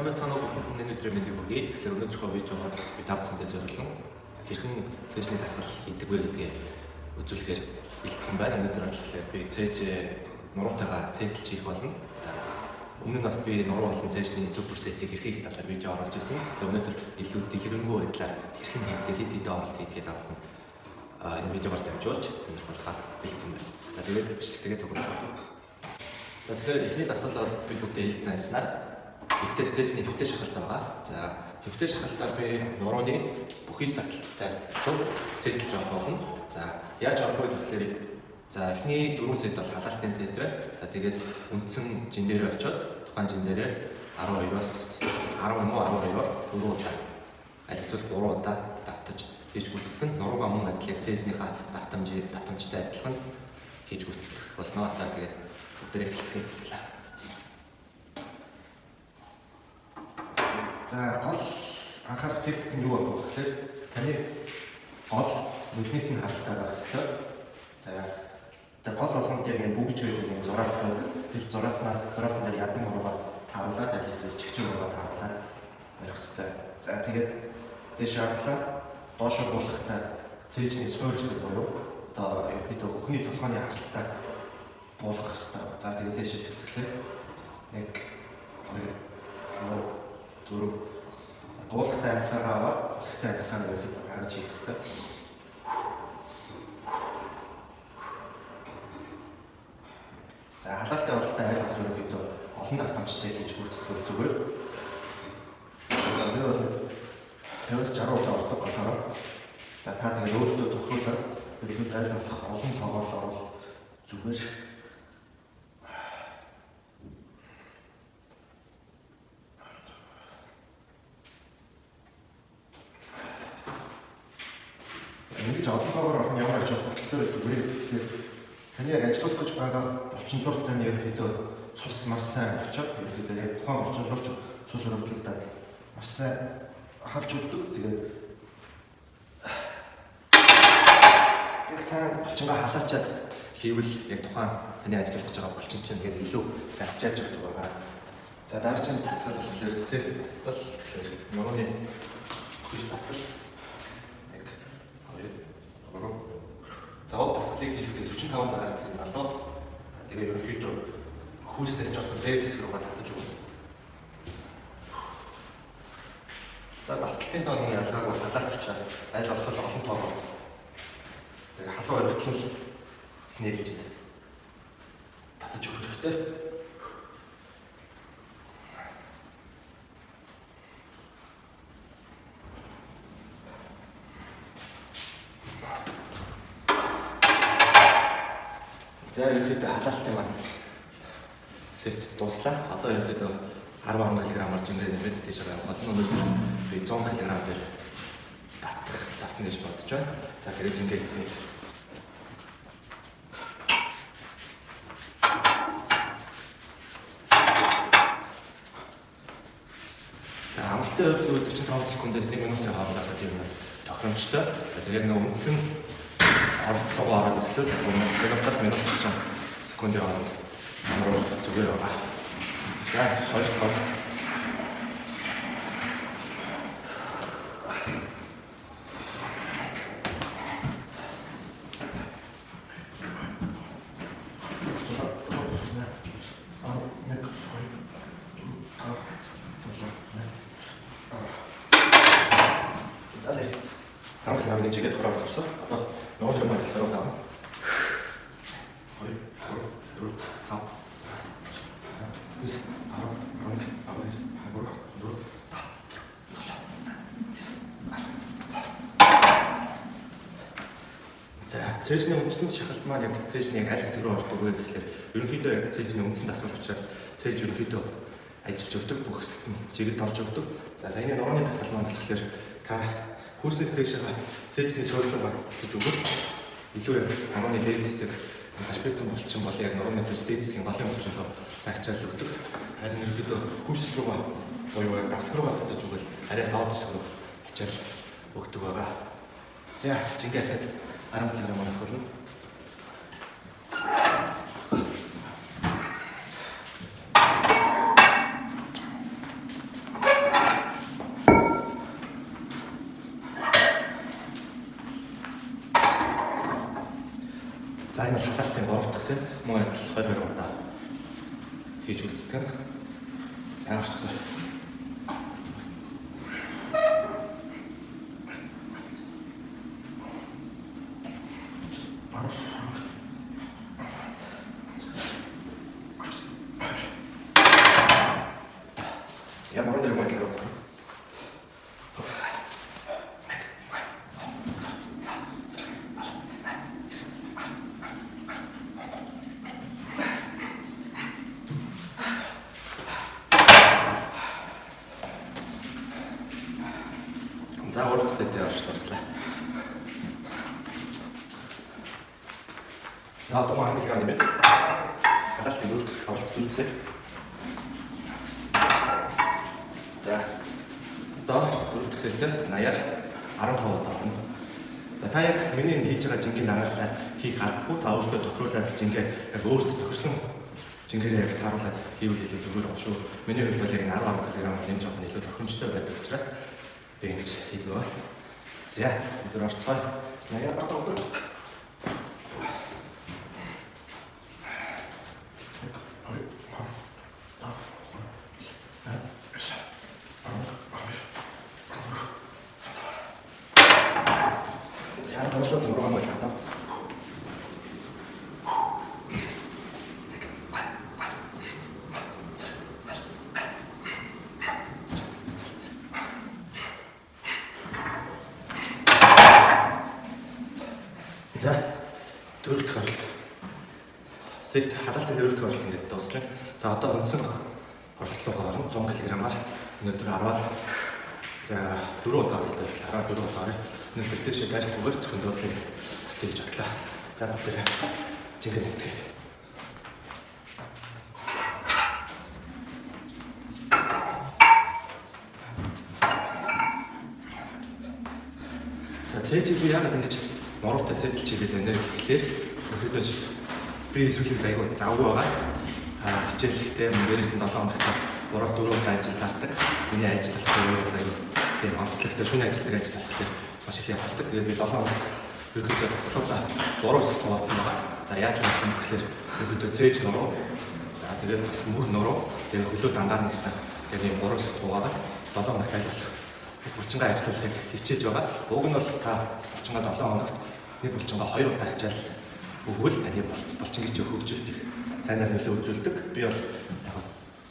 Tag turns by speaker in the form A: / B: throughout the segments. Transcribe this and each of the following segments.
A: Сайн байцгаана уу бүхэн өнөөдрийн мэндийг хүргэе. Тэгэхээр өнөөдрийнхөө видеогоор би та бүхэндээ зориулсан хэрхэн цээжний дасгал хийдэг вэ гэдгээ үзүүлэхээр бэлдсэн байна. Өнөөдөр болохоор би цээж нуруутайгаа сэтэлж хийх болно. За өмнө нь бас би нуруу болон цээжний супер сетийг хэрхэн хийх талаар видео оруулж ирсэн. Тэгэхээр өнөөдөр илүү дэлгэрэнгүй байдлаар хэрхэн хийдэг, хэд хэдэн оролт хийдгээ та бүхэн энэ видеогоор дамжуулж сонирхолтой бэлдсэн байна. За тэгээд бичлэгтээ зөвхөн. За тэгэхээр эхний дасгал бол би бүгдээ хэлсэн яснаар хэвтээ цээжний хэвтээ шахалт байгаа. За хэвтээ шахалтаар би нурууны бүхий таталттай цуг сэтэлж авах болно. За яаж авах вэ гэхээр за эхний 4 сет бол халаалтын сет байна. За тэгээд үндсэн жин дээр очиод тухайн жин дээр 12-оос 10 муу 12-оор 4 удаа аль эсвэл 3 удаа давтаж хийж гүйцэтгэх нь нуруугаа мөн адилхан цээжнийхаа давтамжтай адилхан хийж гүйцэтгэх болно. За тэгээд бүгдээ эхэлцгээе гэсэн. За гол анхаарах хэрэгтэй нь юу вэ гэхээр таны гол нүднийх нь харалтай байх хэрэгтэй. За тэр гол болгонд яг энэ бүгж гэдэг юм зураас байдаг. Тэр зураас нь ядан уруугаа тааруулаад аль эсвэл чихчин уруугаа тааруулаад барих хэрэгтэй. За тэгээд дээш харлаа доошоо буулгахтаа цээжний суур хэсэг буюу одоо ерөнхийдөө хөхний толгойн харалтай буулгах хэрэгтэй. За тэгээд дээш төлөвлөлээ 1 2 3 буулгахтай амьсгаа аваад буулгахтай амьсгаа ерөнхийдөө гаргаж хийх хэрэгтэй. За халаалтын уралдаан айл болох ерөнхийдөө олон давтамжтай хийж гүйцэтгэх зүгээр. Би бол 50-60 удаа ордог болохоор за та тэгээд өөртөө тохируулаад ерөнхийдөө айл болох олон тоогоор орвол зүгээр. Ингэж олон тоогоор орох нь ямар ач холбогдолтой байдаг вэ гэхээр таны яг ажиллах гэж байгаа булчинлуур таны ерөнхийдөө цус маш сайн очоод ерөнхийдөө яг тухайн булчинлуурч цус өрөвдөлтөд маш сайн харж өгдөг. Тэгээд яг сайн булчингаа халаачаад хийвэл яг тухайн таны ажиллах гэж байгаа булчин чинь тэгээд илүү сайн ачаалж өгдөг байгаа. За дараагийн дасгал болохоор сет дасгал тэгэхээр нурууны бүхий татвал за уг дасгалыг хийхдээ 45 дараацсан болоод за тэгээ ерөнхийдөө хүүснээс жоохон дээдэс рүүгээ татаж өгнө. За давталтын тооны ялгаагүй халаалт учраас айл болох олон тоогоо тэгээ халуун өргөтөл нээлж татаж өгөх хэрэгтэй. За ерөнхийдөө халаалтын маань сет дуслаа. Одоо ерөнхийдөө 10 кг-аар жингээ нэмээд тийшээ явах болно. Өнөөдөр би 100 кг-аар татна гэж бодож байна. За тэгээд жингээ хийцгээе. За амралтын хувьд 45 секундээс 1 минутын хооронд авах юм тохиромжтой. За тэгээд нэг үндсэн оролцоогоо хараад эхлэв. Минутаас минут 30 секундын хооронд амруу зүгээр байгаа. За хоёр дахь хамт намын чигээр хороо болсон. Одоо нуур юм хэлээр удаа. 2 3 4 5 6 За цээжний үндсэн шахалт маань яг цээжний аль хэсэг рүү ордог вэ гэхээр ерөнхийдөө яг цээжний үндсэн дасгал учраас цээж ерөнхийдөө ажиллаж өгдөг бүх хэсэгт нь жигэд орж өгдөг. За саяны нурууны дасгал маань болохоор та хүүснээс дэшээ цээжний суурьлыг батж өгөх илүү яг нурууны дээд хэсэг тарпицсан булчин бол яг нурууны дээд хэсгийн голын булчинлоо сагчаал өгдөг. Харин ерөнхийдөө хүүс рүүгээ буюу яг давсг руугаа батж өгвөл арай доод хэсэг рүү ачаал өгдөг байгаа. За жингээ хаад 10 кг мөн болно. За энэ халаалтын 3 дахь сет мөн адил 2 удаа хийж үздэг. За орцгоо. Я могу дернуть руку. За урд сэтээ орч туслаа. За одоо маань хэлэх юм бэ? Халаалтын үлдэх авалт үлдсэ. За одоо үлдэх сэтээ 80-аар 15 удаа орно. За та яг миний хийж байгаа жингийн дараалал хийх албагүй та өөртөө тохируулаад жингээ яг өөртөө тохирсон жингээр яг тааруулаад хийвэл илүү зүгээр байна шүү. Миний хувьд бол яг 10 кг нэмж авах нь илүү тохиромжтой байдаг учраас ингэж хийдэг ба. За өдөр орцгой. 80 батгууд. За тоглоод нуруу мөн таа. За дөрөв дэх оролт. Сет халаалтын дөрөв дэх оролт ингээд дуусчихна. За одоо үндсэн оролт руу гарна 100 кг-аар өнөөдөр 10-аар за 4 удаа хийдэг 14 удаа. Өнөөдөр дэшээ дайрахгүйгээр зөвхөн дөрөвийг татъя гэж бодлоо. За бүгд жинхэнэ хэмцгээе. За цээжийг яагаад ингэж нуруутай сэтэлж хийгээд байна гэхлээр ерөөдөө би эсвэл айгүй завгүй байгаа. Хичээлэхдээ дээрээс нь 7 хоногт 3-4 удаа ажил гардаг. Миний ажил болохоор айгүй тийм онцлогтой шөнө ажилладаг ажил болохоор маш их явуулдаг. Тэгээд би 7 хоногт ерөөдөө тасгалуудаа 3 сар хуваацсан байгаа. За яаж унасан гэхлээр ерөөдөө цээж нуруу. За тэгээд бас мөр нуруу. Тэгээд хөлөө дангаар нь гэсэн тэгээд ийм 3 сар хуваагаад 7 хоногт ажиллах. Булчингаа ажиллуулахыг хичээж байгаа. Уг нь бол та булчингаа 7 хоногт нэг булчингаа 2 удаа ачаал өгвөл таны булчингийн чинь хөгжилт их сайнаар нөлөө үзүүлдэг. Би бол яг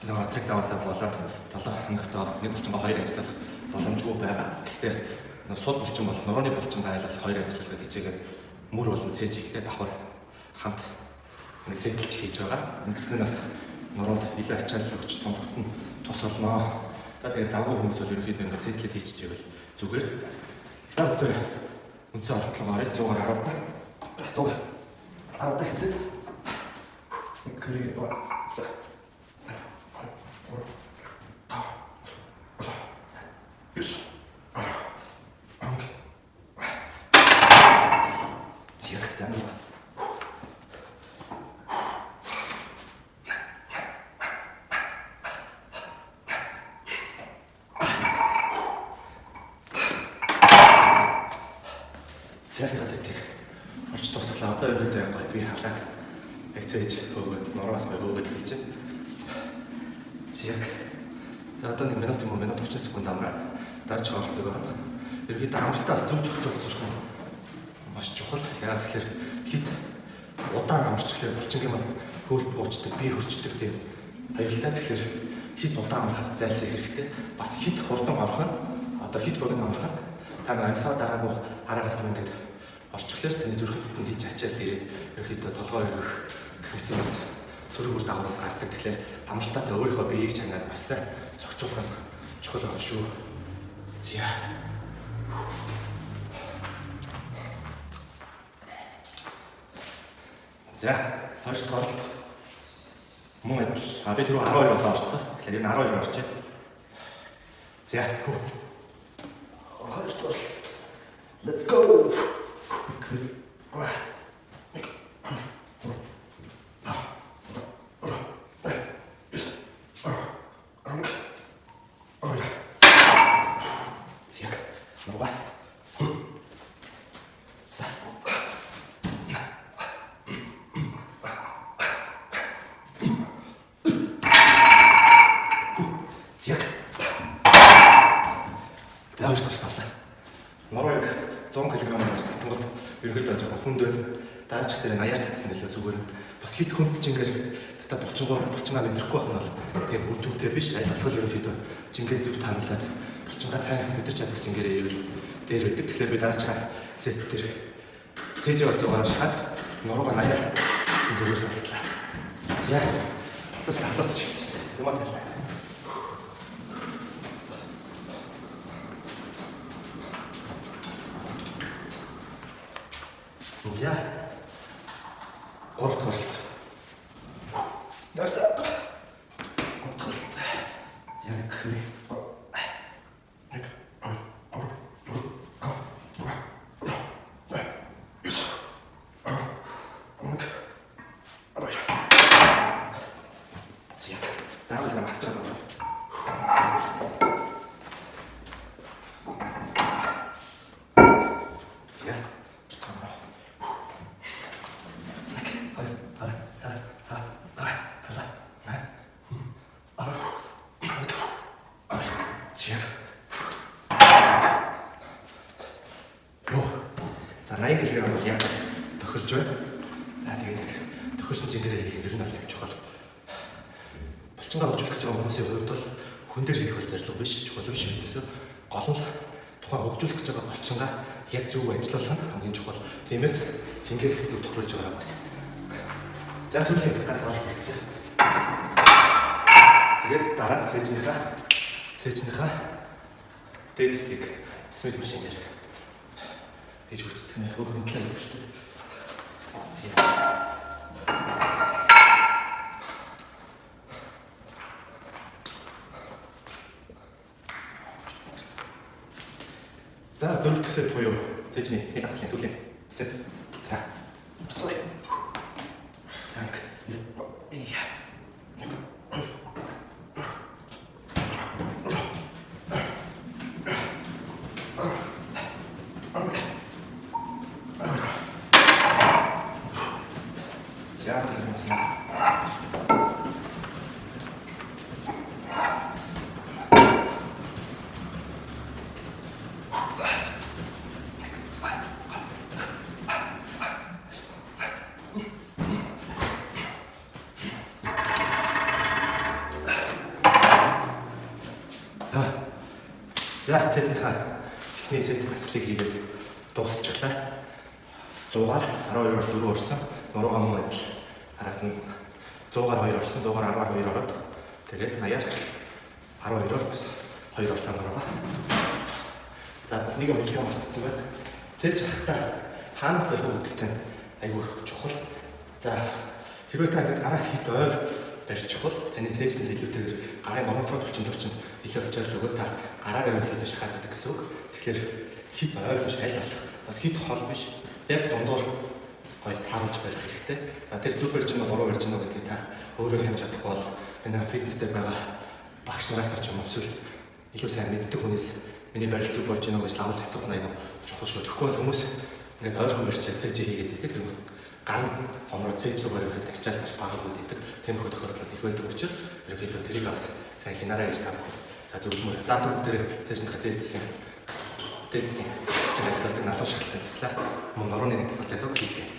A: нэг цаг заваасаа болоод 7 хоногт нэг булчингаа 2 ажиллах боломжгүй байгаа. Гэхдээ сул булчин бол нурууны булчингаа айлгах 2 ажиллах хичээгээд мөр болон цээж ихтэй давхар хамт нэг сэтэлж хийж байгаа. Ингэснээр бас нуруунд илүү ачаал өгч томхот нь тус болно. За тэгээд завгүй хүмүүс бол ерөнхийдөө ингээд сэтэлд хийчихвэл зүгээр. За өдөр үнцэн оролдлогоор 110 та 110 та хэсэг. Кэрэг за. Зяг зам. Зяггаа зэтиг орч тусглаа. Одоо ерөөдөө гоё би халаад яг цээж өгөөд нураас гоё өгөөд хэлж байна. Зяг. За одоо 1 минут юм уу минут 30 секунд амраад дарж оролт өгөө. Ерөөдөө амралтаас зөв зохицуулах нь маш чухал. Яагаад тэгэхээр хит удаан амарчлаар булчингийн маань хөл буучдаг, бие хөрчдөг тийм аюултай. Тэгэхээр хит удаан амархаас зайлсхийх хэрэгтэй. Бас хит хурдан орох нь одоо хит богино амарх нь та нэг амьсгаа дараагүй хараараас нь ингээд орчихлоор таны зүрхэнд нь хийж ачаал ирээд ерөөхдөө толгой өргөх гэх мэт бас сөрөг үр дагавар гардаг. Тэгэхээр амралтаатай өөрийнхөө биеийг чангаад маш сайн зохицуулах нь чухал байгаа шүү. Зя. За, хойш тоолт мөн адил. Би түрүү 12 удаа орсон. Тэгэхээр энэ 12 орчих. За. Хойш тоолт. Let's go. Зяг. Нурга. За. гэж татсан бол ерөнхийдөө жоохон хүнд байна. Дараачих дээр 80-аар татсан илүү зүгээр. Бас хит хүнд жингээр татаа булчингаа мэдрэхгүй байх нь бол тэгээ үр дүнтэй биш. Аль болох ерөнхийдөө жингээ зүг тааруулаад булчингаа сайн мэдэрч чадах жингээрээ ивэл дээр өгдөг. Тэгэхээр би дараачихаа сет дээр цээжээ болцоогоор шахаад нуруугаа 80-аар татсан зүгээр санагдлаа. За бас талаач хэлж юмаа талаа. За 3 дахь зарсаа. 3 дахь. За гэх За 80 кг бол яг тохирж байна. За тэгээд тохирсон жингэрээ ер нь бол яг чухал. Булчингаа хөгжүүлэх гэж байгаа хүмүүсийн хувьд бол хүн дээр хийх бол зорилго биш, чухал биш гэсэн. Гол нь тухайн хөгжүүлэх гэж байгаа булчингаа яг зөв ажиллуулах нь хамгийн чухал. Тиймээс жингээр зөв тохируулж байгаа бас. За сүүлийн ганцаар болцсон. Тэгээд дараа цээжнийхаа дээдсийг смит машин дээр гэж үздэг нэ өөрөөр хэлбэл шүү дээ. За дөрөв дэх сет буюу цээжний нэг асгалын сүүлийн сет. За. Цой. Так. За цээжийнхаа эхний сет таслыг хийгээд дуусчихлаа. 100-аар 12-оор 4 орсон. Нуруугаа мөн адил. Араас нь 100-аар 2 орсон. 100-аар 10-аар 2 ороод тэгээд 80-аар 12-оор бас 2 орлоо нуруугаа. За бас нэг юм хэлэх марцсан байна. Цээж хахтаа хаанаас байх вэ гэдэгт айгүй чухал. За хэрвээ та ингэж гараа хит ойр барьж чухал таны цээжнээс илүүтэйгээр гарын гомдол булчин төрчин илүү очиж өгөө та гараараа өрхөд шахаад байдаг гэсэн үг. Тэгэхээр хит ойр биш аль болох бас хит хол биш яг дундуур гоё тааруулж барих хэрэгтэй. За тэр зүг барьж гэнэ 3 барьж гэнэ гэдгийг та өөрөө хэмж чадахгүй бол энэ фитнестэй байгаа багш нараас ч юм уу эсвэл илүү сайн мэддэг хүнээс миний барил зүг болж гэнэ гэж лавлж асуух нь аюу чухал шүү. Тэгэхгүй бол хүмүүс ингээд ойрхон барьчаа цээж хийгээд идэг. Гар хомроо цээж зүг барих гэдэг ачаал маш бага байдаг. Тиймэрхүү тохиолдол их байдаг учраас ерөнхийдөө тэрийг бас сайн хянаарай гэж та бүхэн за зөвлөмөр. За түр дээр цээжнийхаа дээдсийн чинь ажилладаг налуу шахалтай ажиллаа. Мөн нурууны нэг тасгалтай зөв хийцгээе.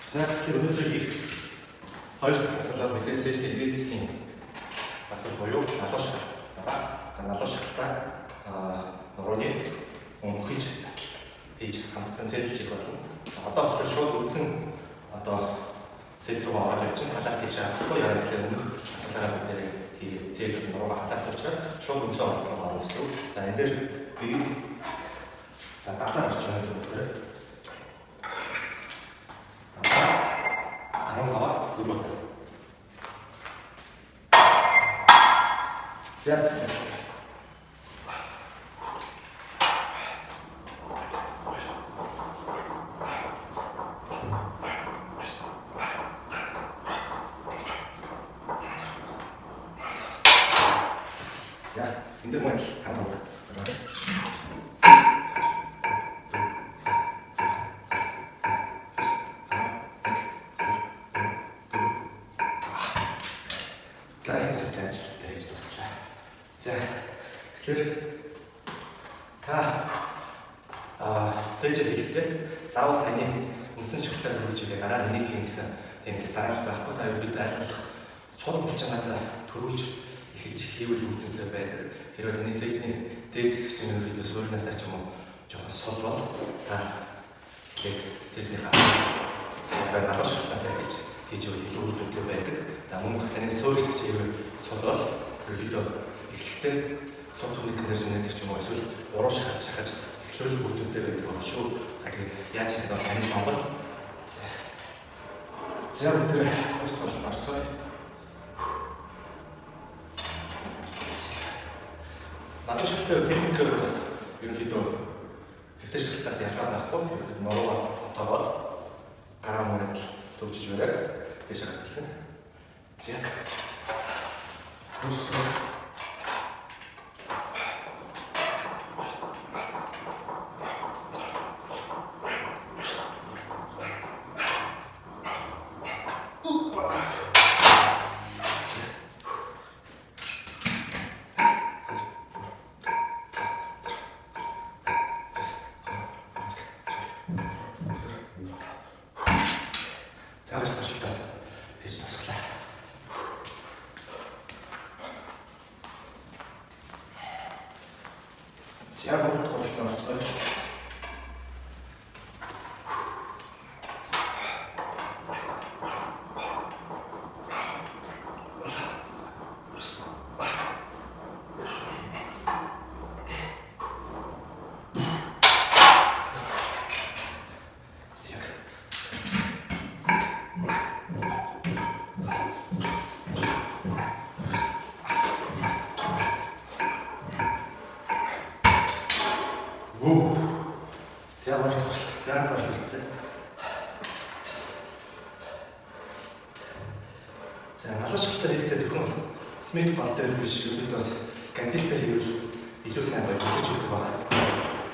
A: За тэгэхээр өнөөдөр их хоёр дахь тасгалаар мэдээ цээжний дээдсийн тасгал буюу налуу шахалт. За налуу шахалтаа нурууны өмхөж таталт хийж хамтдан сэтэлж болно. Одоо болохоор шууд үдсэн сет рүү ороод явж байгаа халаалт хийж чадахгүй яа гэхээр өмнөх асуулаараа бид нэр хийгээд зээл нуруугаа халаацсан учраас шууд үдсэн оролцоо орно гэсэн үг. За энэ дээр би за далаар орж байгаа юм байна. Далаа 15-аар дөрөв. За энэ мөн хамтдаа. За энэ сэтэл ажилладаг гэж дуслаа. За тэгэхээр Та цээжээ хийхдээ заавал саяны үндсэн шалтгаан хүргэж ирээ дараа энийг хийн гэсэн тиймээс дараалал байхгүй та ерөөдөө айлгах сул булчингаас төрүүлж эхэлж хийвэл үр дүнтэй байдаг. Хэрвээ таны цээжний дээд хэсэг чинь ерөөдөө суурнасаа ч юм уу жоохон сул бол та цээжний хаа налгаш шалтгаасаа хийж ивэл илүү үр дүнтэй байдаг. За мөн таны суурь хэсэг чинь сул бол ерөөдөө эхлэхдээ сул түвний кондишнер ч юм уу эсвэл уруу шахаж эхлүүл үр дүнтэй байдаг байна шүү. За тэгээд яаж хийх вэ? Таны сонгол. За өнөөдөр өөрсдөө орцгоё. Надад шилдэг техникээр бас ерөнхийдөө хэвтэж шилтаас ялгаа байхгүй. Нуруугаар тоогоод гараа мөрөд төвчж бариад тийш харуулна. За. Өөрсдөө яг өөртөө хурдан орцгоё. За бол заа хэлсэн. За налгаш шилтээр хийхдээ зөвхөн смит гол дээр биш үүдээс бас кандилтай хийвэл илүү сайн байх гэж боддог байна.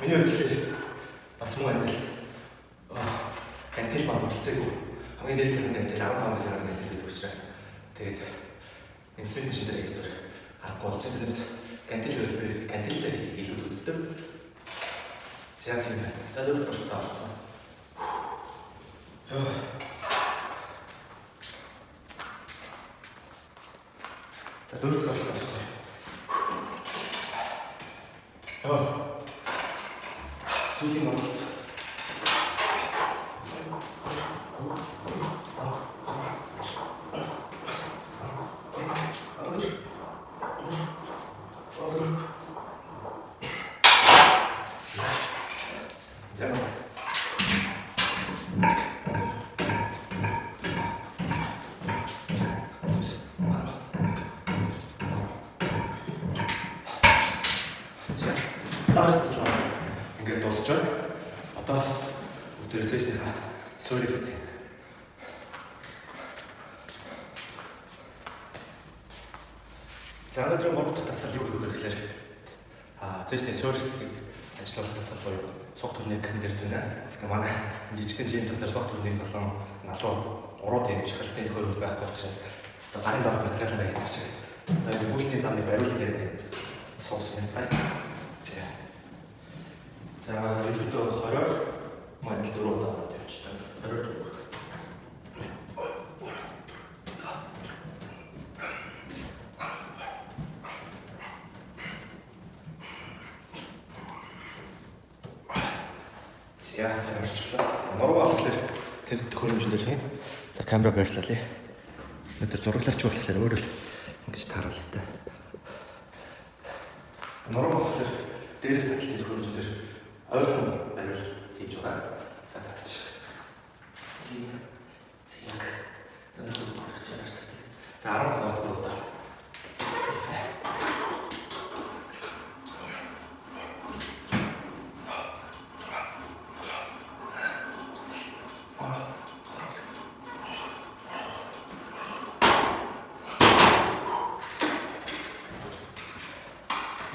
A: Миний хувьд бас муу юм. Кандил маань үлцээгүй. Хамгийн дээд нь кандил 15 сая кандил гэдэг учраас тэгээд энэ смит машин дээр хийх зэрэг аргагүй болж тэрнээс кандил хөлбөр кандилтай хийх илүү үздэг. За тийм байна. За дөрөв дахь удаа орцсон. За дөрөв дахь удаа орцсон. Сүүлийн уралт. Ингээд дуусчаад одоо өдөр цэжнийхаа суурийг үзье. За өнөөдрийн 3 дахь тасгал юу гэвэл цэжний суурь хэсгийг ажиллах тасгал буюу сух төрний гэн дээр зүүнэ. Тэгэхээр манай жижигхэн жим дотор сух төрний болон налуу уруу тийм шахалтын төхөөрөмж байхгүй учраас одоо гарын доорх материалаараа гэдэг шиг одоо бүлтийн замыг бариулах дээр суус мэцай. За ерөнхийдөө 20-оор модал 4 удаа ороод явчихсан. 20-оор. За орчлоо. За нуруугаа болохоор тэр төхөөрөмжлөр хийн. За камера байрлуулъя. Өнөөдөр зураглаач болохоор өөрөө л ингэж тааруулъя та. Нуруугаа болохоор дээрээс татлын төхөөрөмжлөр ойрхон бариул хийж байгаа. За татчих. Зяг. За нэг гарч байгаа шүү дээ. За 12 удаа. За.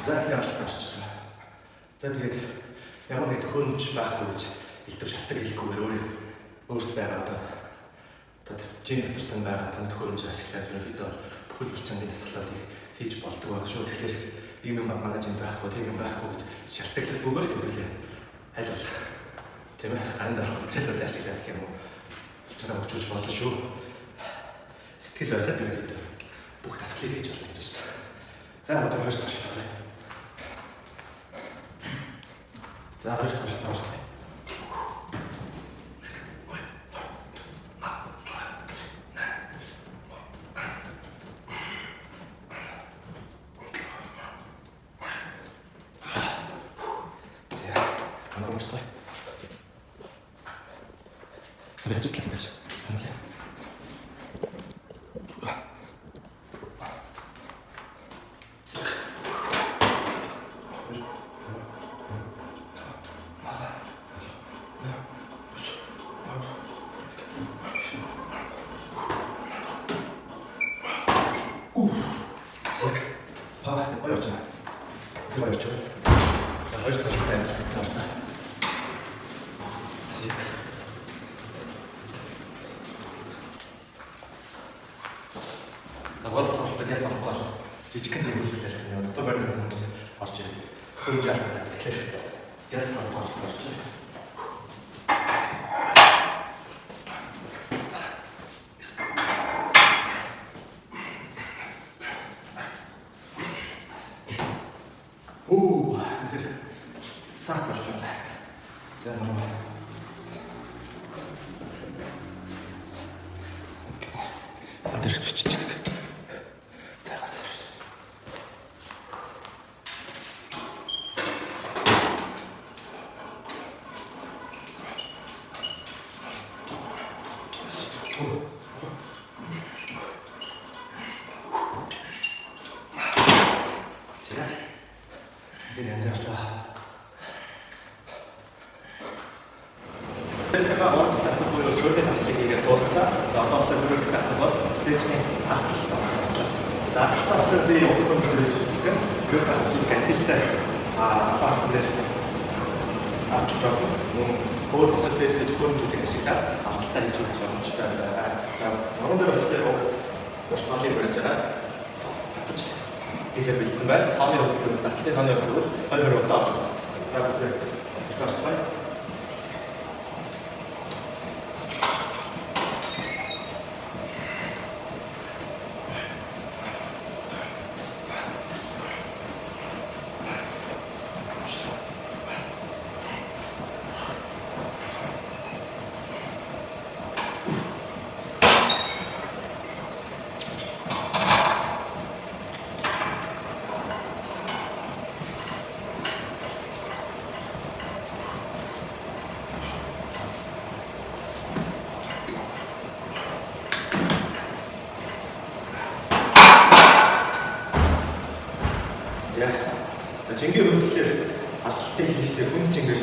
A: За яг таашчихлаа. За тэгээд ямар нэг төхөөрөмж байхгүй гэж илтгэв шалтгаан хэлэхгүйгээр өөрт байгаа одоо жин дотор байгаа тань төхөөрөмж ашиглаад ерөнхийдөө бүхэл булчингийн дасгалуудыг хийж болдог байх шүү. Тэгэхээр ийм юм манай чинь байхгүй, тийм юм байхгүй гэж шалтгааллахгүйгээр хэвлээ. Аль болох тийм ээ гарын дарах хүчээр ашиглах гэх юм уу. Чанаа өгчөж болно шүү. Сэтгэл байхад юу гэдэг бүх тасгалыг хийж болно гэж байна. За одоо хойш тоош тавья. За хойш тоош тавья. 그래, 좋겠어. 아니야. Гол тоглолтод яасан болохоор жижигхэн зэрэглэлээр одоо баримт хүмүүс орж ирээд хөрж алдаа. Тэгэхээр яасан тоглолт орж ирээд тэр сат орж байна. За нөгөө дээрс биччихдэг. 이게 연장이다. 제가 먼저 다시 보여 소리 다시 얘기가 뒀어. 자, 어떤 분들 다시 뭐 세진이 자, 스타트들이 어떤 분들이 지금 그렇게 할 수 있겠는데 사람들 주자고 뭐 벌써 세진이 두번 주게 시작 기다리 좀 주다. 여러분들 어떻게 most nagy bölcsele. Igen, mit zum Beispiel, haben wir auch für das Kind haben wir auch weil wir auch da sind. Das ist das zwei. За жингээ хөндлөлөөр алдлтай хийхдээ хүнд жингээр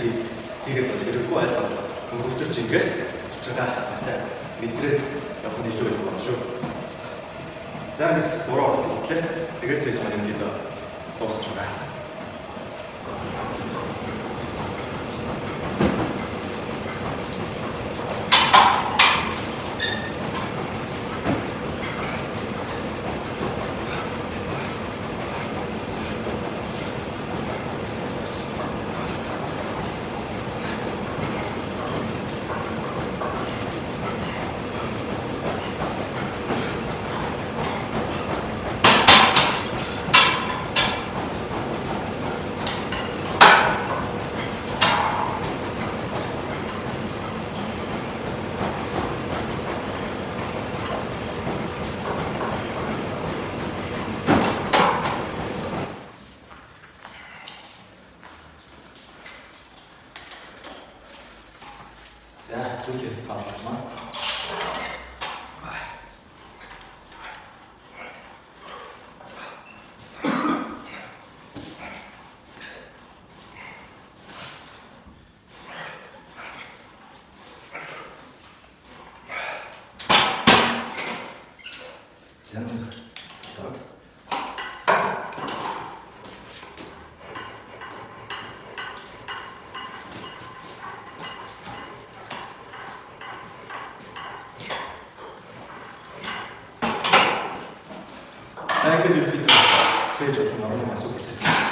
A: хийгээд бол хэрэггүй айлбал хөнгөлтөр жингээр чигаа бас мэдрээд явах нь илүү юм шүү. За нэг 3 оролт хийлээ. Тэгээд цээж маань юм доо дуусч байгаа. 자, 스위치 바꾸만. 자, 이렇게 이렇게 세 조선 나오는 맛을 보세요.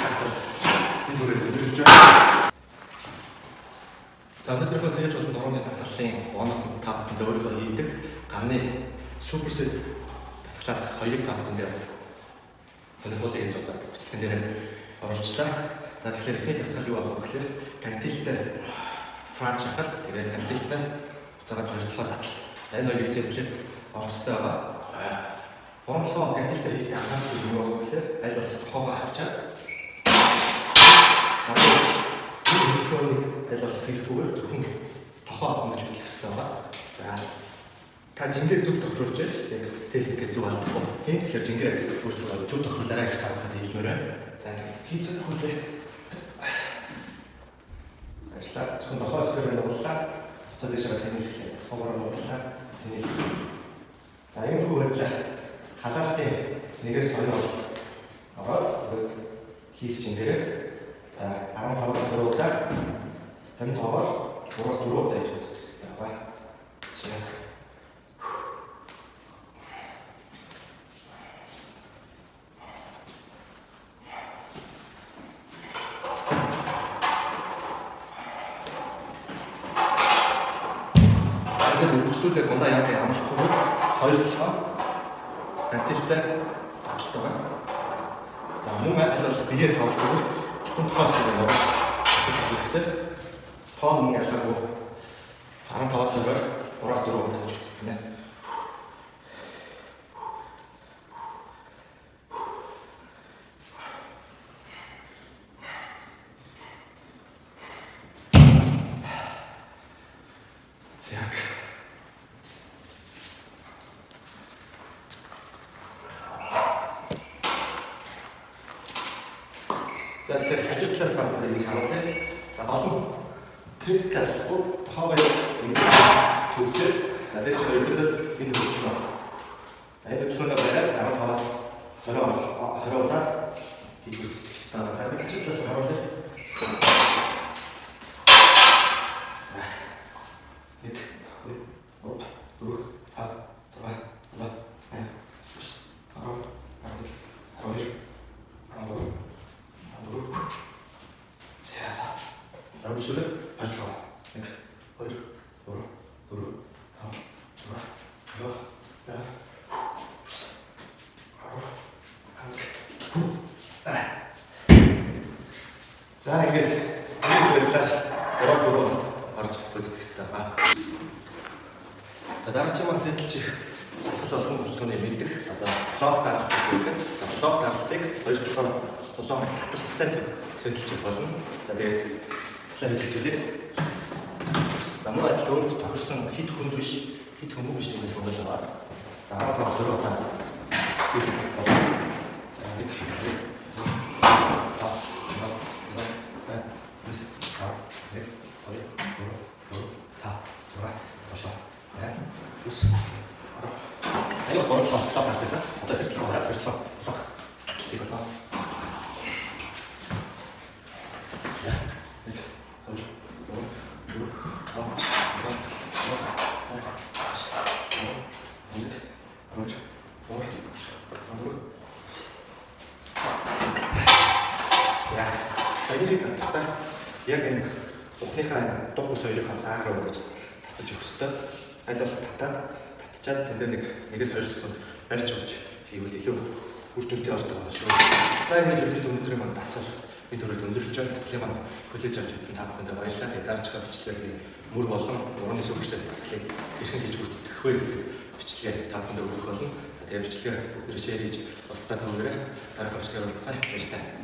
A: За өнөөдрийнхөө цээж болон нурууны дасгалын бонус нь та бүхэнд өөрийнхөө хийдэг ганы суперсет дасгалаас хоёрыг та бүхэндээ бас сонирхуулъя гэж бодоод бичлэгэн дээр оруулчлаа. За тэгэхээр эхний дасгал юу болох вэ гэхээр гантилтай франц шахалт тэгээд гантилтай буцаагаад хоёрчлаа таталт. За энэ хоёрыг сэтлээд авах хэрэгтэй байгаа. За гурлоо гантилтай хийхдээ анхаарч юу болох вэ гэхээр аль болох тохоогоо хавчаад аль болох хэрэгтүүгээр зөвхөн тохоо авах гэж хэлэх хэрэгтэй байгаа. За та жингээ зөв тохируулж яг техникээ зөв алдахгүй. Энэ тэгэхээр жингээ өөрчлөлт зөв тохируулаарай гэж та бүхэнд хэлмээр байна. За хийцэн тохиолээ. Ажлаа зөвхөн тохоо өсгөр явууллаа. Цоо дэшээ тэнэлээ. Тохоогоор явууллаа. Тэнэлээ. За энэ хүү байдлаар халаалтын 1-2 ороод хийх жингээрээ за 15-аас 4 удаа энэ тоогоор 3-4 удаа хийж үзэх хэрэгтэй байна. Шинэ үргэлжлүүлээд дундаа яг амархгүй хоёр толгой гантилтай таталт байгаа. За мөн аль болох бигээс хавлахгүй зөвхөн тохоос нэг нууж хэрэгтэй. Тоо мөн ялгаагүй 15-аас 20-оор 3-4 удаа хийж үзэх гэнэ. Так. За тэгэхээр хажуу талаас нь ингэж харуулъя. За олон техник алдахгүй тохоогоо төвчээд за дэше хоёрсоо энэ хөдөлгөөн. За энэ хөдөлгөөнөө бариад 15-аас 20 удаа хийж үзэх хэрэгтэй. За хажуу талаас нь харуулъя. За үргэлжлүүлээд ажлаа. 1 2 3 4 5 за ингээд энэ байдлаар 3-4 орж үзэх хэрэгтэй байна. За дараагийн маань сэтэл чих асал болгон хөдөлгөөний мэддэг одоо блок даралт гэдэг. За блок даралтыг 2-7 таталттай сэтэл чих болно. За тэгээд хэлжүүлээ. За мөн адил өөрөөр тохирсон хит хүнд биш, хит хүмүү биш гэсэн үг байна. За 15-аас 20 удаа. За нэг яг энэ ухныхаа дугуй соёрынхаа заагаар өгч татаж өгөх ёстой. Аль болох татчаад тэндээ нэгээс 2 секунд барьж өгч хийвэл илүү үр дүнтэй болдог байгаа шүү. За ингэж өргөд өнөөдрийн маань дасгал энэ төрөйд өндөрлөж байгаа дасгалын маань хүлээж авч үзсэн та бүхэндээ баярлалаа. Дараачихаа бичлэгийг мөр болон уран зөвшөөрөл дасгалыг хэрхэн хийж гүйцэтгэх вэ гэдэг бичлэгээ та бүхэндээ өгөх болно. За тэгээ бичлэгээ бүгд шеэр хийж устдаад нөгөөрэй. Дараагийн бичлэгээр уулзцаа. Баярлалаа.